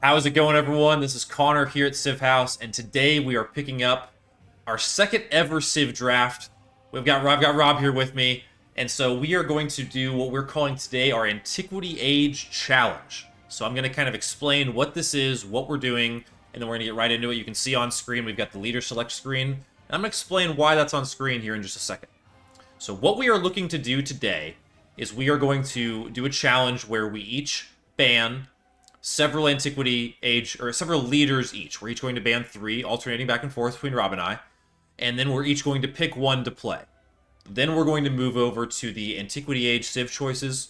How's it going, everyone? This is Connor here at Civ House, and today we are picking up our second ever Civ Draft. I've got Rob here with me, and so we are going to do what we're calling today our Antiquity Age Challenge. So I'm going to kind of explain what this is, what we're doing, and then we're going to get right into it. You can see on screen we've got the leader select screen, and I'm going to explain why that's on screen here in just a second. So what we are looking to do today is we are going to do a challenge where we each ban several Antiquity Age, or several leaders each. We're each going to ban 3, alternating back and forth between Rob and I, and then we're each going to pick one to play. Then we're going to move over to the Antiquity Age Civ choices.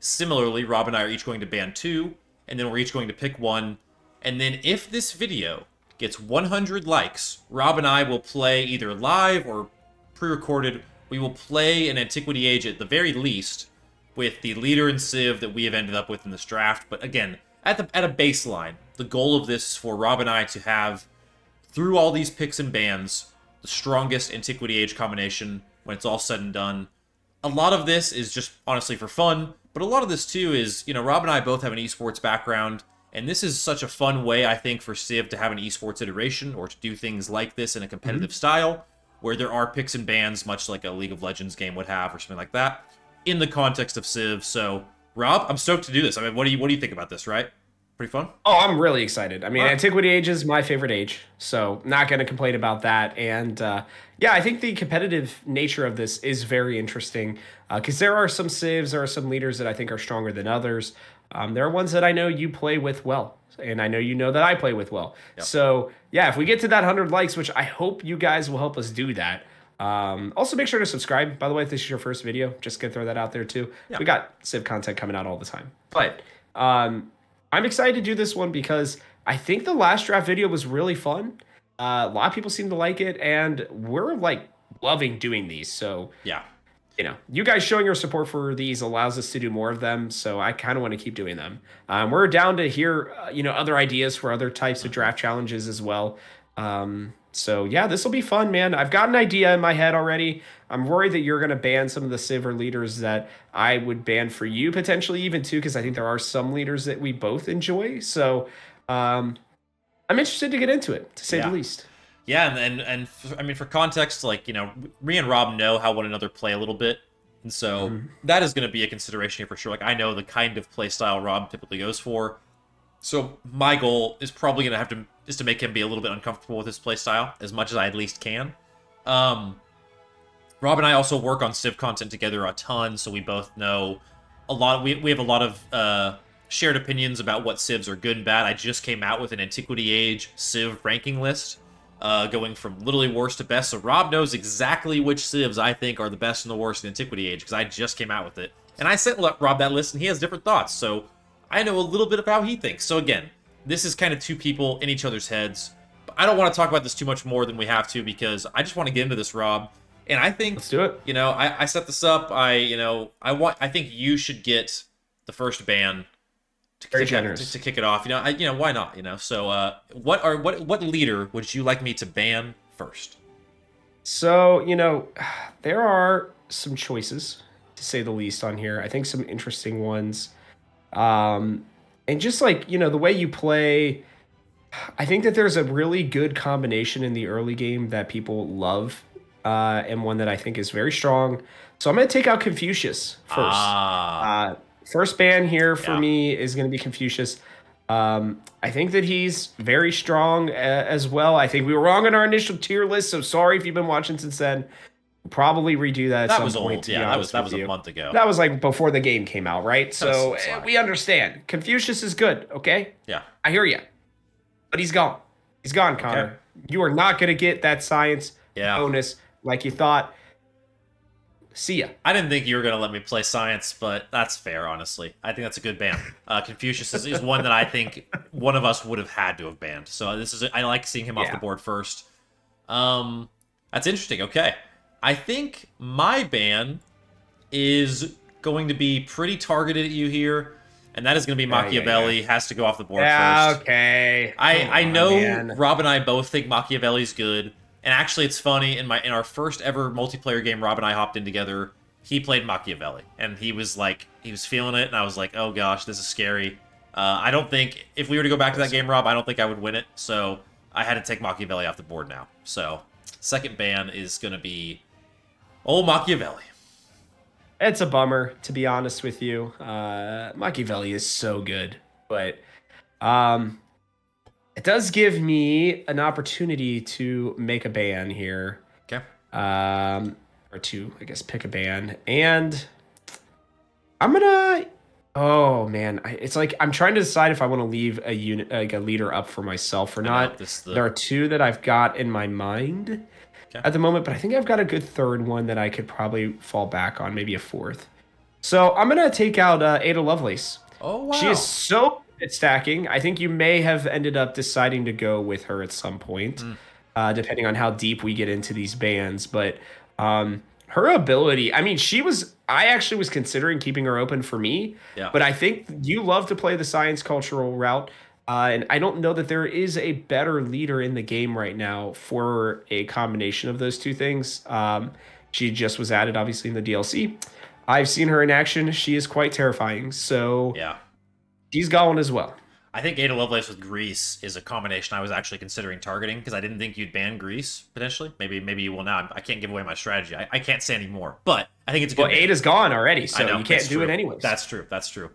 Similarly, Rob and I are each going to ban 2, and then we're each going to pick one. And then if this video gets 100 likes, Rob and I will play either live or pre-recorded. We will play an Antiquity Age at the very least with the leader and Civ that we have ended up with in this draft. But again, at a baseline, the goal of this is for Rob and I to have, through all these picks and bans, the strongest Antiquity Age combination when it's all said and done. A lot of this is just honestly for fun, but a lot of this too is, Rob and I both have an esports background, and this is such a fun way, I think, for Civ to have an esports iteration or to do things like this in a competitive style, where there are picks and bans, much like a League of Legends game would have or something like that, in the context of Civ. So, Rob, I'm stoked to do this. I mean, what do you think about this, right? Pretty fun? Oh, I'm really excited. I mean, Antiquity Age is my favorite age, so not going to complain about that. And yeah, I think the competitive nature of this is very interesting because there are some Civs, there are some leaders that I think are stronger than others. There are ones that I know you play with well, and I know you know that I play with well. Yep. So yeah, if we get to that 100 likes, which I hope you guys will help us do that. Also, make sure to subscribe. By the way, if this is your first video, just gonna throw that out there too. Yeah. We got Civ content coming out all the time, but I'm excited to do this one because I think the last draft video was really fun. A lot of people seem to like it, and we're like loving doing these. So yeah, you guys showing your support for these allows us to do more of them. So I kind of want to keep doing them. We're down to hear other ideas for other types of draft challenges as well. So yeah, this will be fun, man. I've got an idea in my head already. I'm worried that you're going to ban some of the Civ leaders that I would ban for you, potentially even too, because I think there are some leaders that we both enjoy. So I'm interested to get into it, to say the least. Yeah, and I mean, for context, like, me and Rob know how one another play a little bit. And so that is going to be a consideration here for sure. Like, I know the kind of play style Rob typically goes for. So my goal is probably going to is to make him be a little bit uncomfortable with his playstyle, as much as I at least can. Rob and I also work on Civ content together a ton, so we both know a lot. We have a lot of shared opinions about what Civs are good and bad. I just came out with an Antiquity Age Civ ranking list, going from literally worst to best, so Rob knows exactly which Civs I think are the best and the worst in Antiquity Age, because I just came out with it. And I sent Rob that list, and he has different thoughts, so I know a little bit of how he thinks. So again, this is kind of two people in each other's heads. But I don't want to talk about this too much more than we have to because I just want to get into this, Rob. And I think, let's do it. I set this up. I think you should get the first ban to kick it off. Why not? So what leader would you like me to ban first? So there are some choices, to say the least, on here. I think some interesting ones. And just like, the way you play, I think that there's a really good combination in the early game that people love, and one that I think is very strong. So I'm going to take out Confucius first. First ban here for me is going to be Confucius. I think that he's very strong as well. I think we were wrong on our initial tier list, so sorry if you've been watching since then. Probably redo that at some point. Yeah, that was a month ago. That was like before the game came out, right? So we understand. Confucius is good, okay? Yeah. I hear you. But he's gone. He's gone, Connor. Okay. You are not going to get that science bonus like you thought. See ya. I didn't think you were going to let me play science, but that's fair, honestly. I think that's a good ban. Confucius is one that I think one of us would have had to have banned. So I like seeing him off the board first. That's interesting. Okay. I think my ban is going to be pretty targeted at you here, and that is going to be Machiavelli. Has to go off the board first. Okay. I know Rob and I both think Machiavelli's good, and actually it's funny, in our first ever multiplayer game Rob and I hopped in together, he played Machiavelli, and he was feeling it, and I was like, oh gosh, this is scary. I don't think if we were to go back to that game, Rob, I don't think I would win it. So I had to take Machiavelli off the board now. So second ban is going to be old Machiavelli. It's a bummer, to be honest with you. Machiavelli is so good, but it does give me an opportunity to make a ban here. Okay. Or to, I guess, pick a ban. And I'm gonna. Oh man, it's like I'm trying to decide if I want to leave a unit, like a leader, up for myself or not. There are two that I've got in my mind at the moment, but I think I've got a good third one that I could probably fall back on, maybe a fourth. So I'm gonna take out Ada Lovelace. Oh wow, she is so good at stacking. I think you may have ended up deciding to go with her at some point, depending on how deep we get into these bans. But her ability, I mean, I actually was considering keeping her open for me, but I think you love to play the science cultural route. And I don't know that there is a better leader in the game right now for a combination of those two things. She just was added, obviously, in the DLC. I've seen her in action. She is quite terrifying. So she's going as well. I think Ada Lovelace with Greece is a combination I was actually considering targeting because I didn't think you'd ban Greece, potentially. Maybe you will now. I can't give away my strategy. I can't say any more. But I think it's a good ban. Ada's gone already, so you can't do it anyways. That's true. That's true.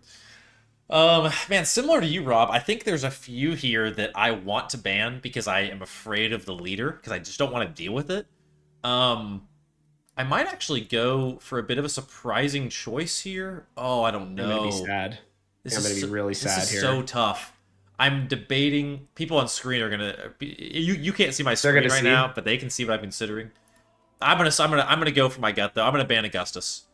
Man, similar to you, Rob, I think there's a few here that I want to ban because I am afraid of the leader because I just don't want to deal with it. I might actually go for a bit of a surprising choice here. Oh, I don't know. I'm gonna be sad. I'm gonna be really sad here. This is so tough. I'm debating. People on screen are gonna. You can't see my screen right now, but they can see what I'm considering. I'm gonna go for my gut though. I'm gonna ban Augustus.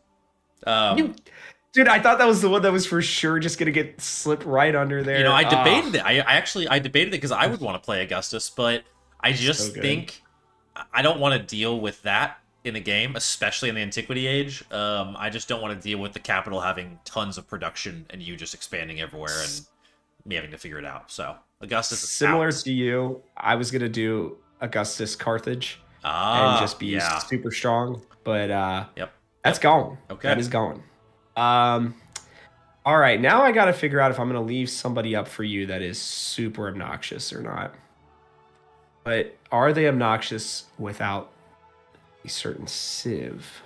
Dude, I thought that was the one that was for sure just gonna get slipped right under there. You know, I debated it. I debated it because I would want to play Augustus, but I just think I don't want to deal with that in a game, especially in the Antiquity Age. I just don't want to deal with the capital having tons of production and you just expanding everywhere and me having to figure it out. So Augustus is similar to you. I was gonna do Augustus Carthage and just be super strong, but that's gone. Okay, that is gone. All right, now I got to figure out if I'm going to leave somebody up for you that is super obnoxious or not. But are they obnoxious without a certain civ?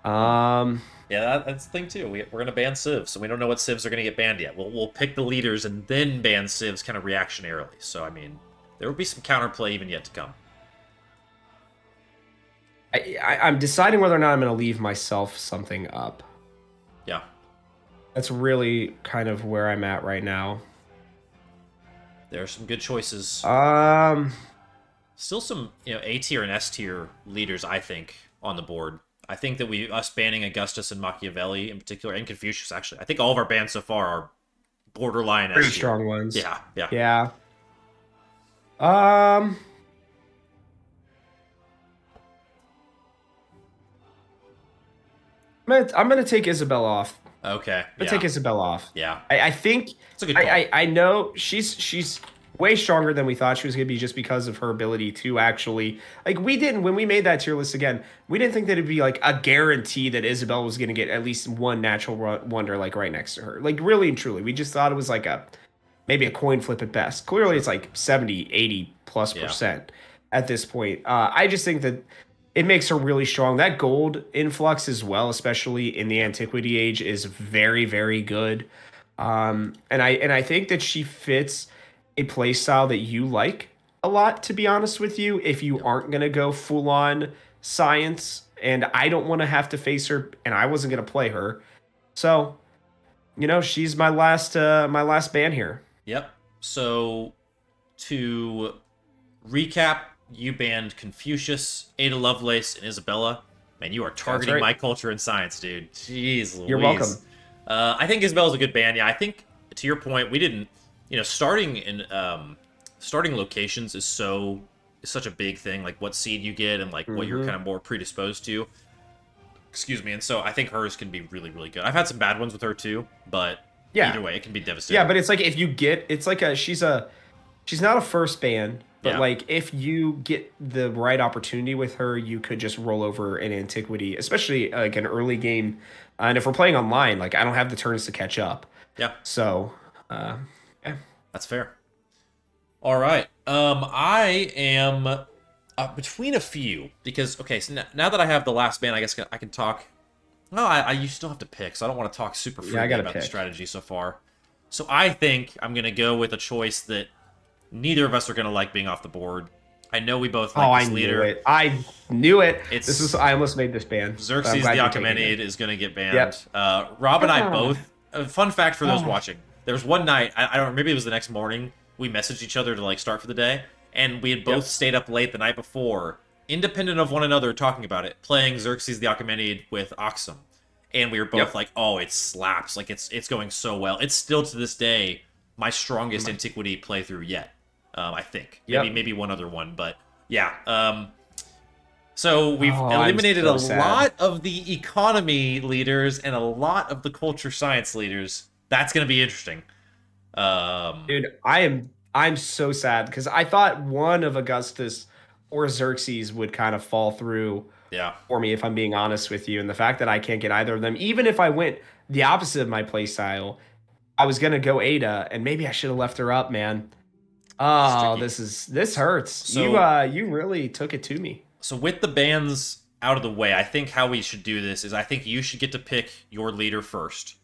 Yeah, that's the thing too. We're going to ban civs, so we don't know what civs are going to get banned yet. We'll pick the leaders and then ban civs kind of reactionarily. So, I mean, there will be some counterplay even yet to come. I'm deciding whether or not I'm going to leave myself something up. Yeah. That's really kind of where I'm at right now. There are some good choices. Still some, A tier and S tier leaders, I think, on the board. I think that us banning Augustus and Machiavelli in particular, and Confucius, actually. I think all of our bans so far are borderline pretty S tier. Strong ones. Yeah. I'm gonna take Isabel off. Okay. I'm gonna take Isabel off. Yeah. I think it's a good call. I know she's way stronger than we thought she was gonna be just because of her ability to actually when we made that tier list again, we didn't think that it'd be like a guarantee that Isabel was gonna get at least one natural wonder like right next to her. Like really and truly. We just thought it was like maybe a coin flip at best. Clearly it's like 70, 80+% at this point. I just think that it makes her really strong. That gold influx as well, especially in the Antiquity Age, is very, very good. And I think that she fits a play style that you like a lot, to be honest with you, if you aren't going to go full on science. And I don't want to have to face her, and I wasn't going to play her. So, she's my last ban here. Yep. So to recap, you banned Confucius, Ada Lovelace, and Isabella. Man, you are targeting my culture and science, dude. Jeez Louise. You're welcome. I think Isabella's a good ban. Yeah, I think, to your point, we didn't... starting locations is such a big thing. Like, what seed you get and, like, what you're kind of more predisposed to. Excuse me. And so I think hers can be really, really good. I've had some bad ones with her, too. But either way, it can be devastating. Yeah, but it's like if you get... It's like she's not a first ban. But, if you get the right opportunity with her, you could just roll over an Antiquity, especially, like, an early game. And if we're playing online, I don't have the turns to catch up. Yeah, So, yeah. that's fair. All right. I am between a few because okay, so now that I have the last ban, I guess I can talk. No, you still have to pick, so I don't want to talk super Yeah, I freely gotta about the pick. strategy so far. So I think I'm gonna go with a choice that neither of us are gonna like being off the board. I know we both Oh, like I this knew leader. it. I knew it. It's I almost made this ban, but I'm Xerxes the glad you're taking it. Achaemenid is gonna get banned. Yep. Rob and I Ah, both. Fun fact for those ah. watching: there was one night I don't maybe it was the next morning we messaged each other to like start for the day, and we had both Yep. stayed up late the night before, independent of one another, talking about it, playing Xerxes the Achaemenid with Oxum, and we were both Yep. like, "Oh, it slaps! Like it's going so well. It's still to this day my strongest Antiquity playthrough yet. I think Yep. maybe one other one, but yeah. So we've Oh, I'm eliminated a so sad. lot of the economy leaders and a lot of the culture science leaders. That's going to be interesting. Dude, I'm so sad because I thought one of Augustus or Xerxes would kind of fall through Yeah. for me, if I'm being honest with you. And the fact that I can't get either of them, even if I went the opposite of my play style, I was gonna go Ada, and maybe I should have left her up, man. It's Oh, tricky. this hurts. So You really took it to me. so with the bans out of the way, I think how we should do this is I think you should get to pick your leader first,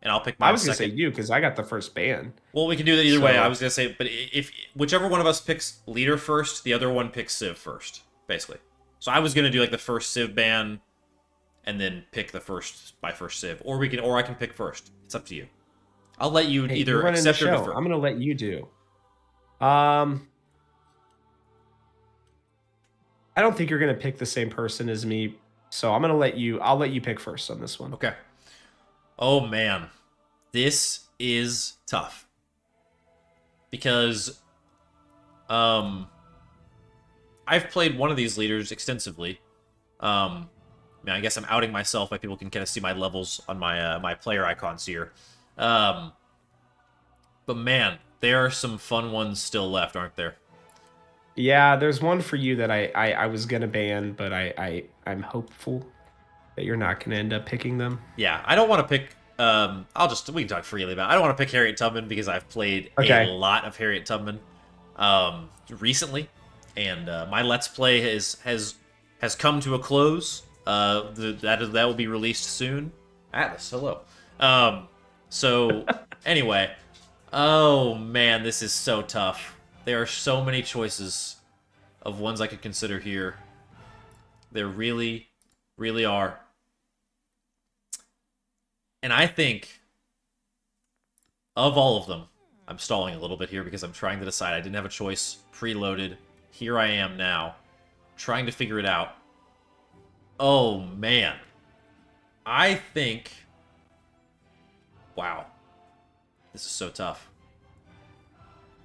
and I'll pick I mine was gonna say second. you because I got the first ban. Well, we can do that either way. I So was gonna say, but if whichever one of us picks leader first, the other one picks Civ first, basically. So I was gonna do like the first Civ ban, and then pick the first my first Civ, or I can pick first. It's up to you. I'll let you hey, you're either running the accept or show. defer. I'm gonna let you do. Um, I don't think you're gonna pick the same person as me, so I'm gonna let you. I'll let you pick first on this one. Okay. Oh man, this is tough because I've played one of these leaders extensively. I guess I'm outing myself by people can kind of see my levels on my my player icons here. Um, but man, there are some fun ones still left, aren't there? Yeah, there's one for you that I was gonna ban, but I'm hopeful that you're not gonna end up picking them. Yeah, I don't want to pick. We can talk freely about it. I don't want to pick Harriet Tubman because I've played a Okay. lot of Harriet Tubman recently, and my Let's Play has come to a close. That will be released soon. Atlas, hello. So anyway, oh man, this is so tough. There are so many choices of ones I could consider here. There really, really are. And I think of all of them, I'm stalling a little bit here because I'm trying to decide. I didn't have a choice preloaded. Here I am now, trying to figure it out. Oh, man. I think... Wow. This is so tough.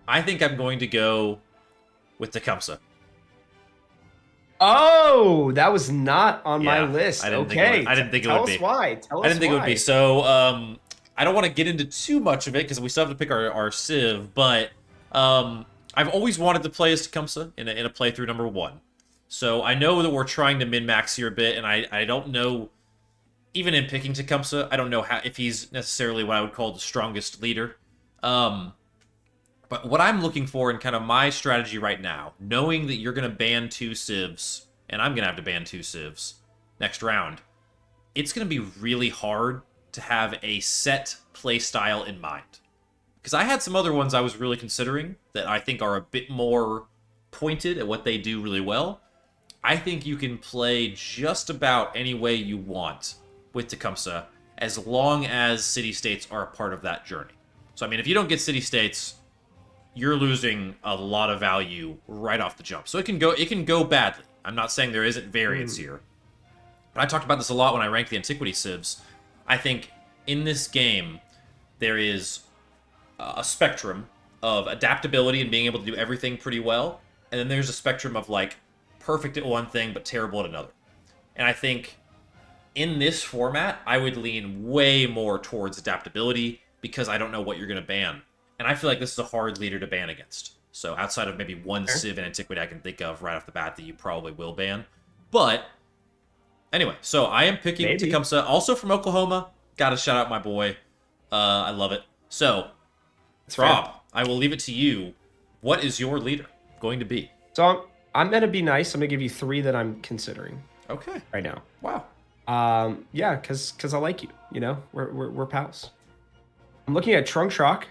I think I'm going to go with Tecumseh. Oh, that was not on my Yeah, list. I didn't think it Okay, would- I didn't think it tell would us be. why. Tell us I didn't think it would why. be. So, I don't want to get into too much of it because we still have to pick our Civ, but I've always wanted to play as Tecumseh in a playthrough number 1. So I know that we're trying to min-max here a bit, and I don't know, even in picking Tecumseh, I don't know if he's necessarily what I would call the strongest leader. But what I'm looking for in kind of my strategy right now, knowing that you're going to ban 2 Civs, and I'm going to have to ban 2 Civs next round, it's going to be really hard to have a set play style in mind. Because I had some other ones I was really considering that I think are a bit more pointed at what they do really well. I think you can play just about any way you want with Tecumseh as long as city-states are a part of that journey. So, I mean, if you don't get city-states, you're losing a lot of value right off the jump. So it can go badly. I'm not saying there isn't variance here. But I talked about this a lot when I ranked the Antiquity Civs. I think in this game, there is a spectrum of adaptability and being able to do everything pretty well. And then there's a spectrum of, like, perfect at one thing but terrible at another. And I think in this format, I would lean way more towards adaptability because I don't know what you're going to ban. And I feel like this is a hard leader to ban against. So outside of maybe one Civ in Antiquity I can think of right off the bat that you probably will ban. But anyway, so I am picking Maybe. Tecumseh, also from Oklahoma. Got to shout out my boy. I love it. So, It's Rob, fair. I will leave it to you. What is your leader going to be? So I'm gonna be nice. I'm gonna give you 3 that I'm considering Okay. right now. Wow. Yeah, cause I like you. You know, we're pals. I'm looking at Trunk Shock.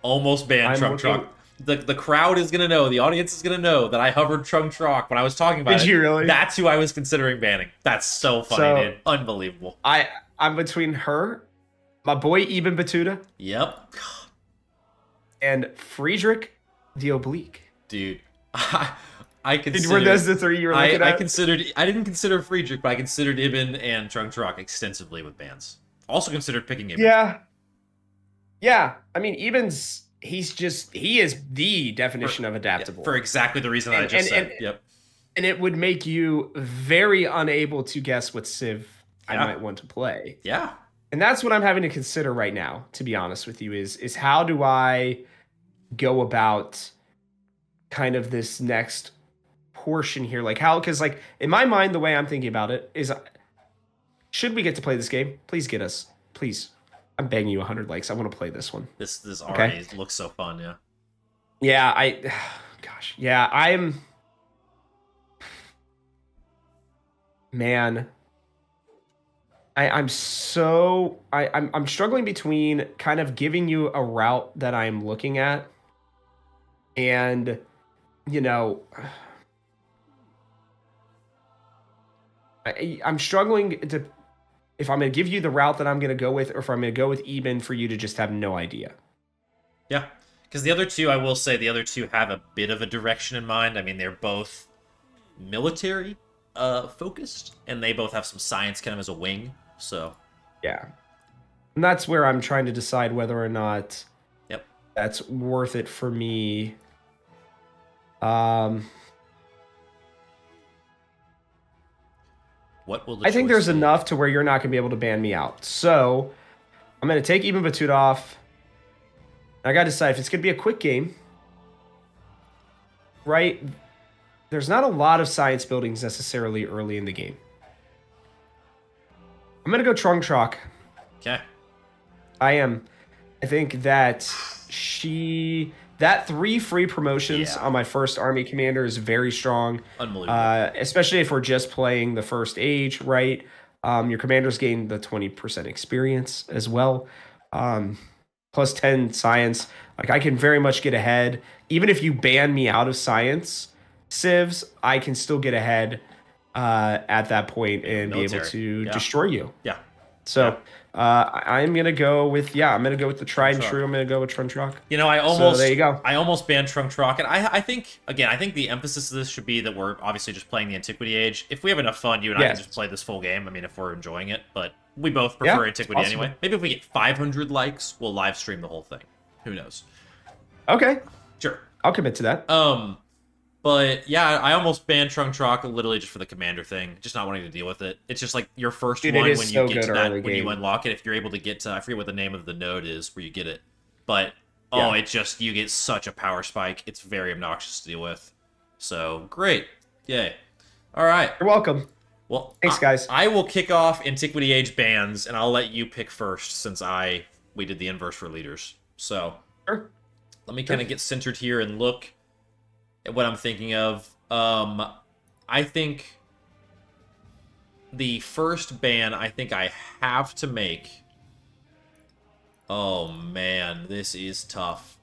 Almost banned I'm Trunk looking- Trock. The crowd is gonna know, the audience is gonna know that I hovered Trunk Trock when I was talking about it. Did you really? That's who I was considering banning. That's so funny, So- dude. Unbelievable. I'm between her, my boy Ibn Batuta, Yep. and Friedrich the Oblique. Dude. I considered... Were those the 3 you were looking I at? considered... I didn't consider Friedrich, but I considered Ibn and Trunk Trock extensively with bans. Also considered picking Ibn. Yeah. I mean, Ibn's he is the definition of adaptable. For exactly the reason I just said. Yep. And it would make you very unable to guess what Civ I Yeah. might want to play. Yeah. And that's what I'm having to consider right now, to be honest with you, is how do I go about kind of this next portion here? Like how, because like in my mind, the way I'm thinking about it is, should we get to play this game? Please get us. Please. I'm begging you 100 likes. I want to play this one. This already looks so fun, yeah. Yeah, gosh. Yeah, man. I'm struggling between kind of giving you a route that I'm looking at and, you know, I'm struggling to, if I'm going to give you the route that I'm going to go with, or if I'm going to go with Eben for you to just have no idea. Yeah, because the other two, I will say, the other two have a bit of a direction in mind. I mean, they're both military focused, and they both have some science kind of as a wing, so... Yeah. And that's where I'm trying to decide whether or not Yep. that's worth it for me. What will the I think choice there's be? enough to where you're not going to be able to ban me out. So I'm going to take Ibn Battuta off. I got to decide if it's going to be a quick game. Right? There's not a lot of science buildings necessarily early in the game. I'm going to go Trung Troc. Okay. I am. I think that that 3 free promotions on my first army commander is very strong. Unbelievable. Especially if we're just playing the first age, right? Your commanders gain the 20% experience as well. Plus 10 science. Like I can very much get ahead. Even if you ban me out of science, Civs, I can still get ahead at that point and be able to destroy you. Yeah. So I'm gonna go with I'm gonna go with the tried and true. I'm gonna go with Trunk Troc. You know, I almost there you go. I almost banned Trunk Troc, and I think again, I think the emphasis of this should be that we're obviously just playing the Antiquity Age. If we have enough fun, you and I can just play this full game. I mean, if we're enjoying it, but we both prefer Antiquity anyway. Maybe if we get 500 likes, we'll live stream the whole thing. Who knows? Okay, Sure. I'll commit to that. But yeah, I almost banned Trunk Troc literally just for the commander thing, just not wanting to deal with it. It's just like your first one when you get to that, when you unlock it, if you're able to get to, I forget what the name of the node is where you get it, but it just, you get such a power spike. It's very obnoxious to deal with. So great. Yay. All right. You're welcome. Well, thanks, guys. I will kick off Antiquity Age Bans, and I'll let you pick first since we did the inverse for leaders. So Sure. let me kind of get centered here and look at what I'm thinking of. I think the first ban I think I have to make. Oh man, this is tough.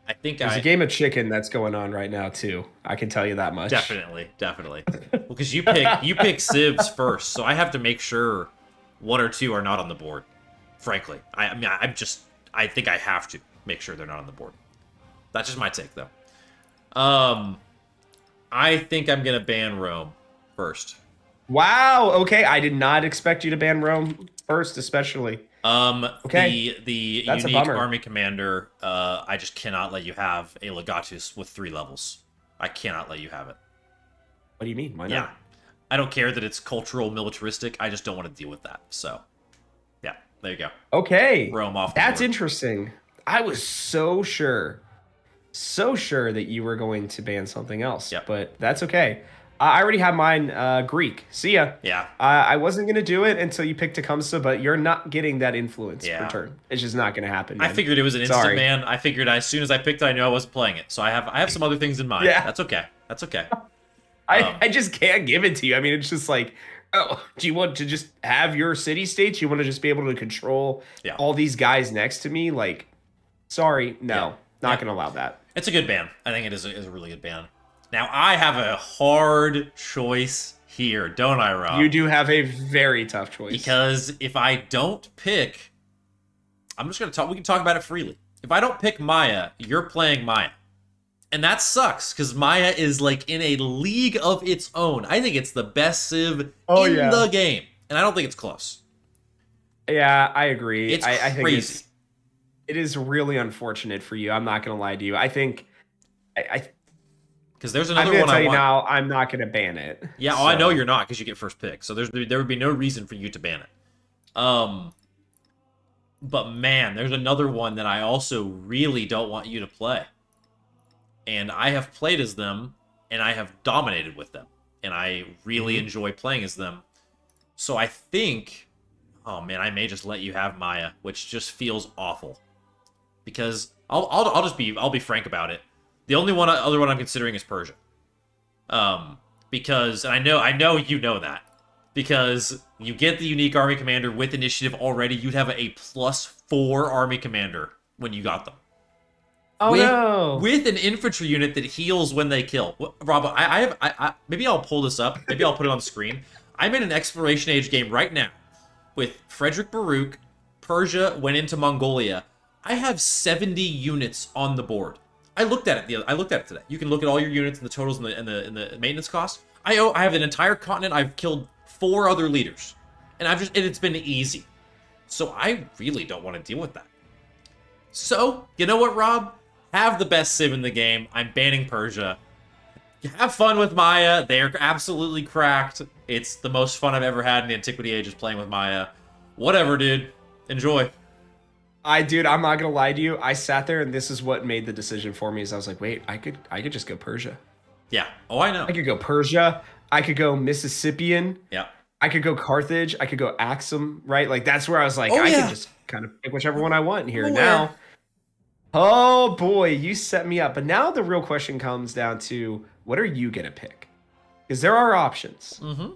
I think There's a game of chicken that's going on right now too. I can tell you that much. Definitely. Well, because you pick Civs first, so I have to make sure 1 or 2 are not on the board. Frankly, I mean, I think I have to make sure they're not on the board. That's just my take, though. I think I'm gonna ban Rome first. Wow. Okay, I did not expect you to ban Rome first, especially. Okay. The That's unique a bummer. army commander. I just cannot let you have a Legatus with 3 levels. I cannot let you have it. What do you mean? Why not? Yeah, I don't care that it's cultural militaristic. I just don't want to deal with that. So, yeah, there you go. Okay. Rome off. That's interesting. I was so sure that you were going to ban something else. Yep. But that's okay. I already have mine, Greek. See ya. Yeah. I wasn't gonna do it until you picked Tecumseh, but you're not getting that influence per Yeah. turn. It's just not gonna happen, I man. figured it was an instant Sorry. ban. I figured as soon as I picked it, I knew I wasn't playing it. So I have some other things in mind. Yeah. That's okay. That's okay. I just can't give it to you. I mean, it's just like, oh, do you want to just have your city states? You want to just be able to control Yeah. all these guys next to me? Like, sorry, no, Yeah. not gonna allow that. It's a good ban. I think it is a really good ban. Now, I have a hard choice here, don't I, Rob? You do have a very tough choice. Because if I don't pick... I'm just going to talk... We can talk about it freely. If I don't pick Maya, you're playing Maya. And that sucks, because Maya is, like, in a league of its own. I think it's the best Civ in the game. And I don't think it's close. Yeah, I agree. It's I think crazy. it is really unfortunate for you. I'm not gonna lie to you. I think Because there's I'm another gonna one tell I you want. now. I'm not gonna ban it. Yeah, I know you're not, because you get first pick. So there would be no reason for you to ban it. But man, there's another one that I also really don't want you to play. And I have played as them, and I have dominated with them. And I really enjoy playing as them. So I think, oh man, I may just let you have Maya, which just feels awful. Because I'll be frank about it. The only other one I'm considering is Persia. Because and I know you know that. Because you get the unique army commander with initiative already, you'd have a +4 army commander when you got them. Oh no! With an infantry unit that heals when they kill. Rob, I maybe I'll pull this up. Maybe I'll put it on the screen. I'm in an Exploration Age game right now with Frederick Baruch. Persia went into Mongolia. I have 70 units on the board. I looked at it today. You can look at all your units and the totals and the maintenance cost. I have an entire continent. I've killed 4 other leaders, and it's been easy. So I really don't want to deal with that. So you know what, Rob? Have the best Civ in the game. I'm banning Persia. Have fun with Maya. They are absolutely cracked. It's the most fun I've ever had in the Antiquity Age is playing with Maya. Whatever, dude. Enjoy. Dude, I'm not gonna lie to you. I sat there, and this is what made the decision for me. Is I was like, wait, I could just go Persia. Yeah. Oh, I know. I could go Persia. I could go Mississippian. Yeah. I could go Carthage. I could go Axum. Right? Like that's where I was like, Oh, I yeah. could just kind of pick whichever one I want here. I'm Now, aware. oh boy, you set me up. But now the real question comes down to what are you gonna pick? Because there are options. Mm-hmm.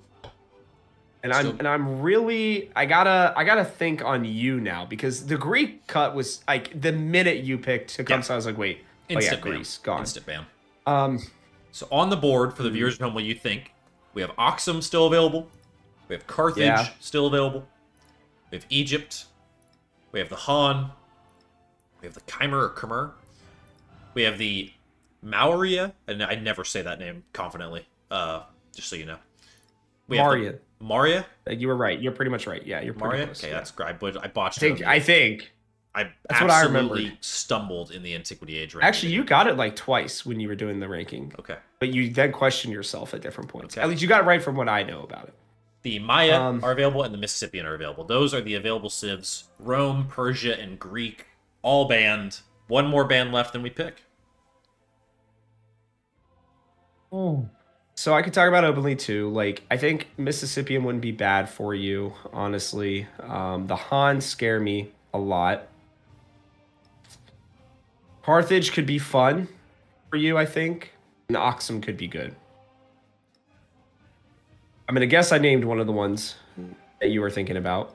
And I'm really I gotta think on you now because the Greek cut was like the minute you picked Tecumseh, I was like, wait, Instant ban. Greece gone. Instant ban. Um, So on the board, for the viewers at home, what you think, we have Axum still available. We have Carthage still available. We have Egypt. We have the Han. We have the Khmer or Khmer. We have the Maurya. And I never say that name confidently, just so you know. We have Maurya. the Maurya? You were right. You're pretty much right. Yeah, you're pretty Maurya? close. Okay, Yeah. that's great. I botched I it. think. I That's what I absolutely remembered. stumbled in the Antiquity Age ranking. Actually, you got it like twice when you were doing the ranking. Okay. But you then questioned yourself at different points. Okay. At least you got it right from what I know about it. The Maya are available and the Mississippian are available. Those are the available civs. Rome, Persia, and Greek all banned. One more ban left than we pick. So I could talk about openly too. Like I think Mississippian wouldn't be bad for you, honestly. The Hans scare me a lot. Carthage could be fun for you, I think. And Axum could be good. I'm gonna guess I named one of the ones that you were thinking about.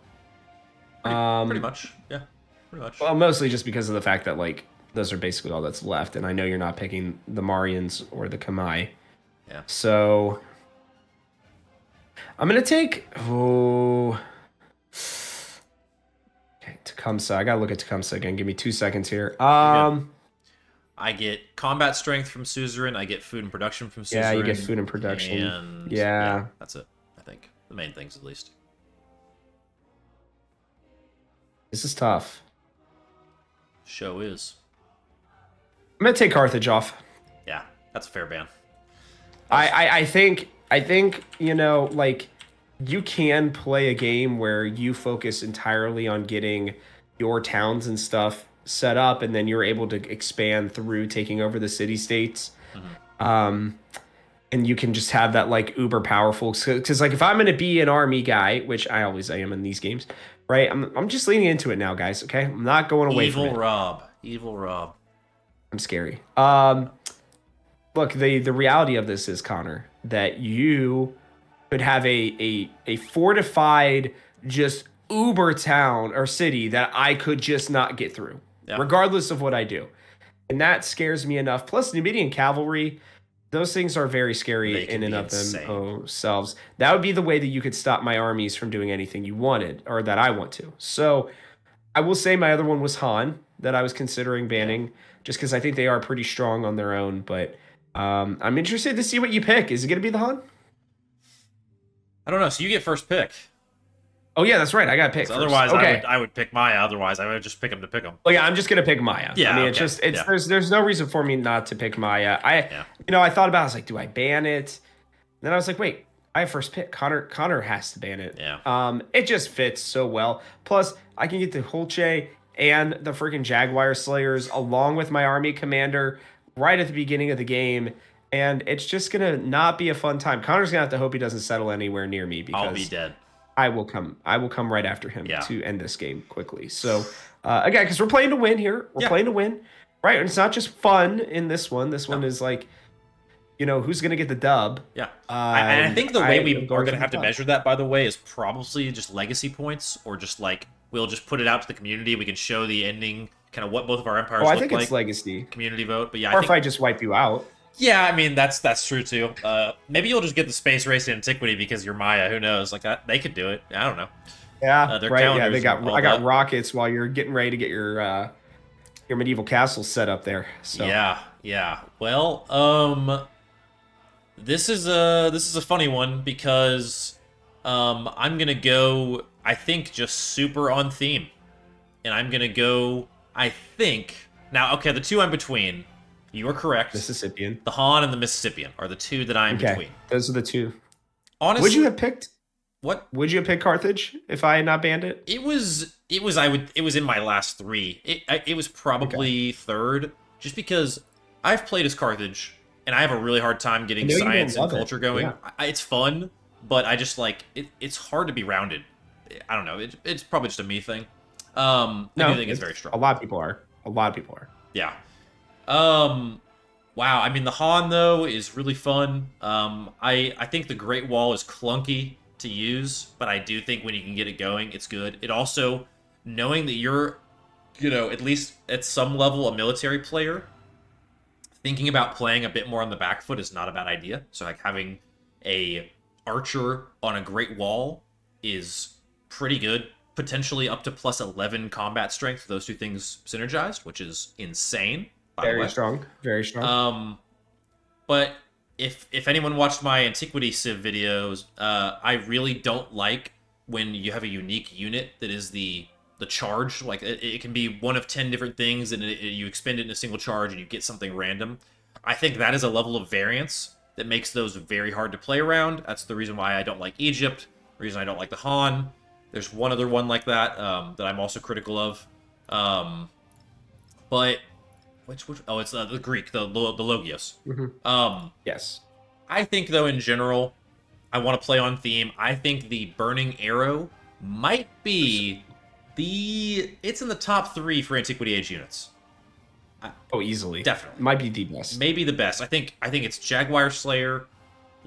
Pretty much. Yeah. Pretty much. Well, mostly just because of the fact that like those are basically all that's left, and I know you're not picking the Marians or the Kamai. Yeah. So I'm gonna take okay, Tecumseh. I gotta look at Tecumseh again. Give me 2 seconds here. I get combat strength from Suzerain. I get food and production from Suzerain. Yeah, you get food and production. And yeah, that's it. I think the main things at least. this is tough. Show is. I'm gonna take Carthage off. Yeah, that's a fair ban. I think you know like you can play a game where you focus entirely on getting your towns and stuff set up, and then you're able to expand through taking over the city states. and you can just have that like uber powerful. Because like if I'm gonna be an army guy, which I always am in these games, right? I'm just leaning into it now, guys. Okay, I'm not going away from it. Evil Rob. I'm scary. Look, the reality of this is, Connor, that you could have a fortified just uber town or city that I could just not get through, regardless of what I do. And that scares me enough. Plus, Numidian cavalry, those things are very scary in and of themselves. That would be the way that you could stop my armies from doing anything you wanted or that I want to. So I will say my other one was Han that I was considering banning just because I think they are pretty strong on their own. But I'm interested to see what you pick. Is it going to be the Han? I don't know. So you get first pick. Oh, yeah, that's right. I got to pick first. Otherwise, okay. I would pick Maya. Otherwise, I would just pick him to pick him. Well, yeah, I'm just going to pick Maya. Yeah, I mean, there's no reason for me not to pick Maya. I thought about it. I was like, do I ban it? And then I was like, wait, I have first pick. Connor has to ban it. Yeah. It just fits so well. Plus, I can get the Hulche and the freaking Jaguar Slayers along with my army commander right at the beginning of the game. And it's just going to not be a fun time. Connor's going to have to hope he doesn't settle anywhere near me because I'll be dead. I will come right after him to end this game quickly. So, again, because we're playing to win here. We're playing to win, right? And it's not just fun in this one. This one is like, who's going to get the dub? Yeah. And I think the way we are going to have to measure that, by the way, is probably just legacy points or just like we'll just put it out to the community. We can show the ending, kind of what both of our empires look like. I think it's legacy. Community vote. But yeah, or if I just wipe you out. Yeah, I mean, that's true, too. Maybe you'll just get the space race in Antiquity because you're Maya. Who knows? Like, they could do it. I don't know. Yeah, right. Yeah, I got rockets while you're getting ready to get your medieval castle set up there. So. Yeah. Well, this is a funny one because I'm going to go, I think, just super on theme. And I'm going to go, I think... Now, okay, the two I'm between... You are correct. Mississippian. The Han and the Mississippian are the two that I'm between. Those are the two. Honestly, would you have picked? What? Would you have picked Carthage if I had not banned it? It was in my last three. It was probably third, just because I've played as Carthage and I have a really hard time getting science and culture going. Yeah. It's fun, but I just like it's hard to be rounded. I don't know. It's probably just a me thing. I do think it's very strong. A lot of people are. Yeah. Wow. I mean, the Han, though, is really fun. I think the Great Wall is clunky to use, but I do think when you can get it going, it's good. It also, knowing that you're, at least at some level, a military player, thinking about playing a bit more on the back foot is not a bad idea. So, like, having a archer on a Great Wall is pretty good. Potentially up to plus 11 combat strength. Those two things synergized, which is insane. Very strong. But if anyone watched my Antiquity Civ videos, I really don't like when you have a unique unit that is the charge. Like it can be one of 10 different things, and you expend it in a single charge, and you get something random. I think that is a level of variance that makes those very hard to play around. That's the reason why I don't like Egypt. The reason I don't like the Han. There's one other one like that that I'm also critical of. But which it's the Greek, the Logios. Mm-hmm. Yes. I think though in general, I want to play on theme. I think the Burning Arrow might be it's in the top 3 for Antiquity Age units. Easily. Definitely. Might be the best. Maybe the best. I think it's Jaguar Slayer,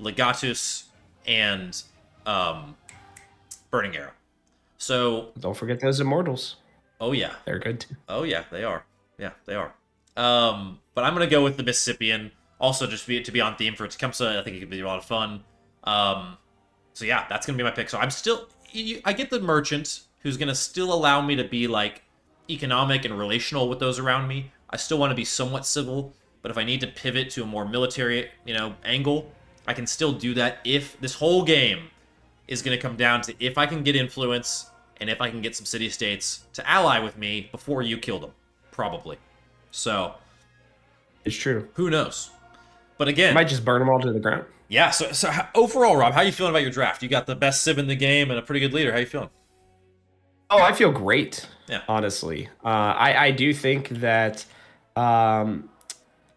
Legatus, and Burning Arrow. So don't forget those immortals. Oh yeah, they're good too. Oh yeah, they are. Yeah, they are. But I'm gonna go with the Mississippian. Also, just to be on theme for Tecumseh, I think it could be a lot of fun. So yeah, that's gonna be my pick. So I get the merchant who's gonna still allow me to be like economic and relational with those around me. I still want to be somewhat civil, but if I need to pivot to a more military, angle, I can still do that. If this whole game is gonna come down to if I can get influence. And if I can get some city-states to ally with me before you kill them. Probably. So. It's true. Who knows? But again. I might just burn them all to the ground. Yeah, so overall, Rob, how you feeling about your draft? You got the best Civ in the game and a pretty good leader. How you feeling? Oh, I feel great. Yeah. Honestly. I do think that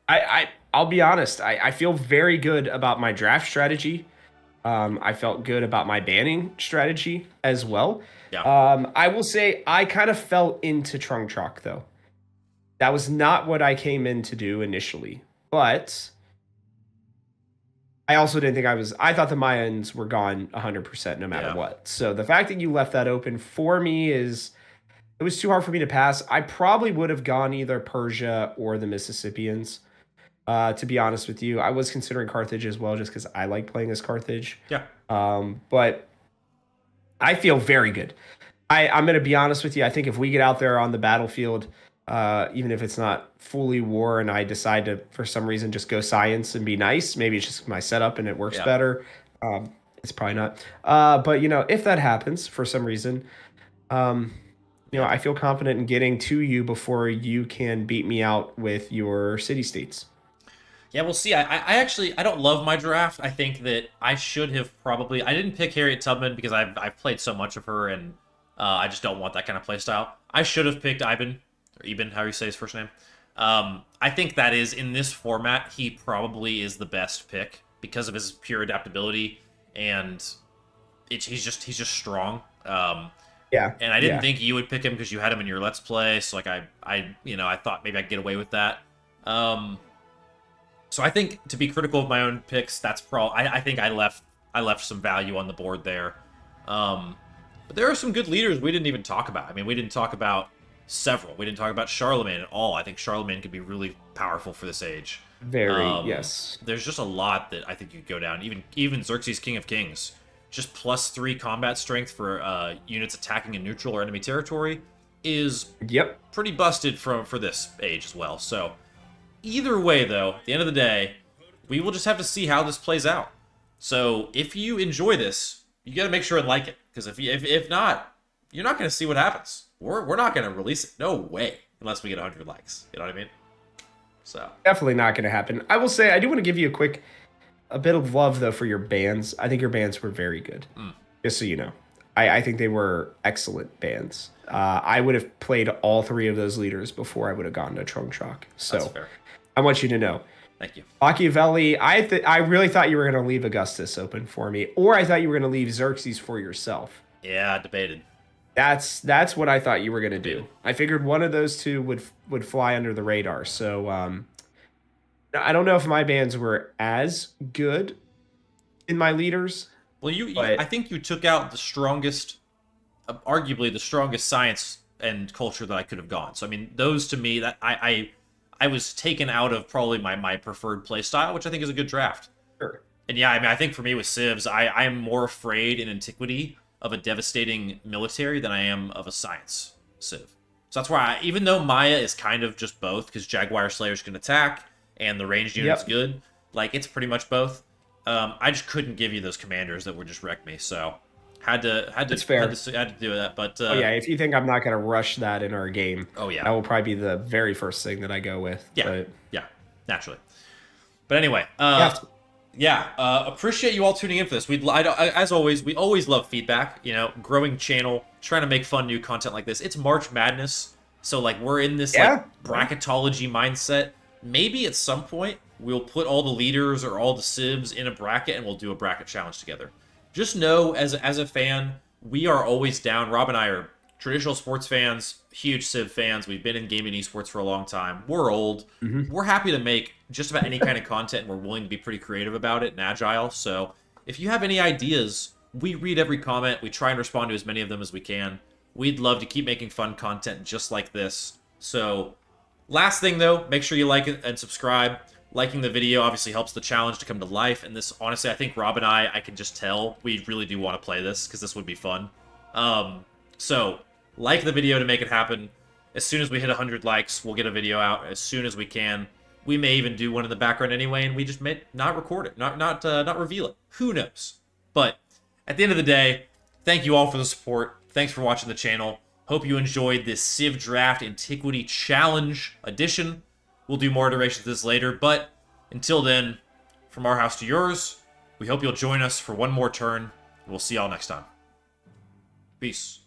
I'll be honest. I feel very good about my draft strategy. I felt good about my banning strategy as well. Yeah. I will say I kind of fell into Trunk Chalk though. That was not what I came in to do initially, but I also didn't think I thought the Mayans were gone 100% no matter Yeah. what. So the fact that you left that open for me it was too hard for me to pass. I probably would have gone either Persia or the Mississippians. To be honest with you, I was considering Carthage as well, just because I like playing as Carthage. Yeah. But I feel very good. I'm going to be honest with you. I think if we get out there on the battlefield, even if it's not fully war, and I decide to, for some reason, just go science and be nice, maybe it's just my setup and it works Yeah. better. It's probably not. But if that happens for some reason, I feel confident in getting to you before you can beat me out with your city states. Yeah, we'll see. I don't love my draft. I think that I should have probably. I didn't pick Harriet Tubman because I've played so much of her, and I just don't want that kind of play style. I should have picked Ivan, or Eben, how you say his first name. I think that is, in this format, he probably is the best pick because of his pure adaptability, and he's just strong. Yeah. And I didn't Yeah. think you would pick him because you had him in your Let's Play, so like I thought maybe I'd get away with that. So I think, to be critical of my own picks, that's I think I left some value on the board there. But there are some good leaders we didn't even talk about. I mean, we didn't talk about several. We didn't talk about Charlemagne at all. I think Charlemagne could be really powerful for this age. Very, yes. There's just a lot that I think you could go down. Even Xerxes, King of Kings, just +3 combat strength for units attacking in neutral or enemy territory is Yep. pretty busted for this age as well. So either way, though, at the end of the day, we will just have to see how this plays out. So if you enjoy this, you got to make sure and like it, because if not, you're not going to see what happens. We're not going to release it. No way, unless we get 100 likes. You know what I mean? So Definitely not going to happen. I will say I do want to give you a bit of love though for your bands. I think your bands were very good. Just so you know, I think they were excellent bands. I would have played all 3 of those leaders before I would have gone to Trunk Chalk. So that's fair. I want you to know. Thank you. Machiavelli, I really thought you were going to leave Augustus open for me, or I thought you were going to leave Xerxes for yourself. Yeah, debated. That's what I thought you were going to do. I figured one of those two would fly under the radar. So I don't know if my bands were as good in my leaders. Well, I think you took out the strongest, arguably the strongest science and culture that I could have gone. So I mean, those to me, that I was taken out of probably my preferred play style, which I think is a good draft. Sure. And yeah, I mean, I think for me with Civs, I am more afraid in Antiquity of a devastating military than I am of a science Civ. So that's why, even though Maya is kind of just both, because Jaguar Slayers can attack and the ranged unit's good, like it's pretty much both. I just couldn't give you those commanders that would just wreck me, so had to It's fair. had to do that. But Yeah, if you think I'm not going to rush that in our game, oh yeah, that will probably be the very first thing that I go with. Yeah, But yeah, naturally. But anyway, appreciate you all tuning in for this. As always, we always love feedback. Growing channel, trying to make fun new content like this. It's March Madness, so like we're in this like bracketology mindset. Maybe at some point we'll put all the leaders or all the Civs in a bracket and we'll do a bracket challenge together. Just know, as a fan, we are always down. Rob and I are traditional sports fans, huge Civ fans. We've been in gaming esports for a long time. We're old. We're happy to make just about any kind of content, and we're willing to be pretty creative about it and agile. So if you have any ideas, we read every comment. We try and respond to as many of them as we can. We'd love to keep making fun content just like this. So last thing, though, make sure you like it and subscribe. Liking the video obviously helps the challenge to come to life. And this, honestly, I think Rob and I can just tell we really do want to play this because this would be fun. So like the video to make it happen. As soon as we hit 100 likes, we'll get a video out as soon as we can. We may even do one in the background anyway, and we just may not record it, not reveal it. Who knows? But at the end of the day, thank you all for the support. Thanks for watching the channel. Hope you enjoyed this Civ Draft Antiquity Challenge edition. We'll do more iterations of this later, but until then, from our house to yours, we hope you'll join us for one more turn, and we'll see y'all next time. Peace.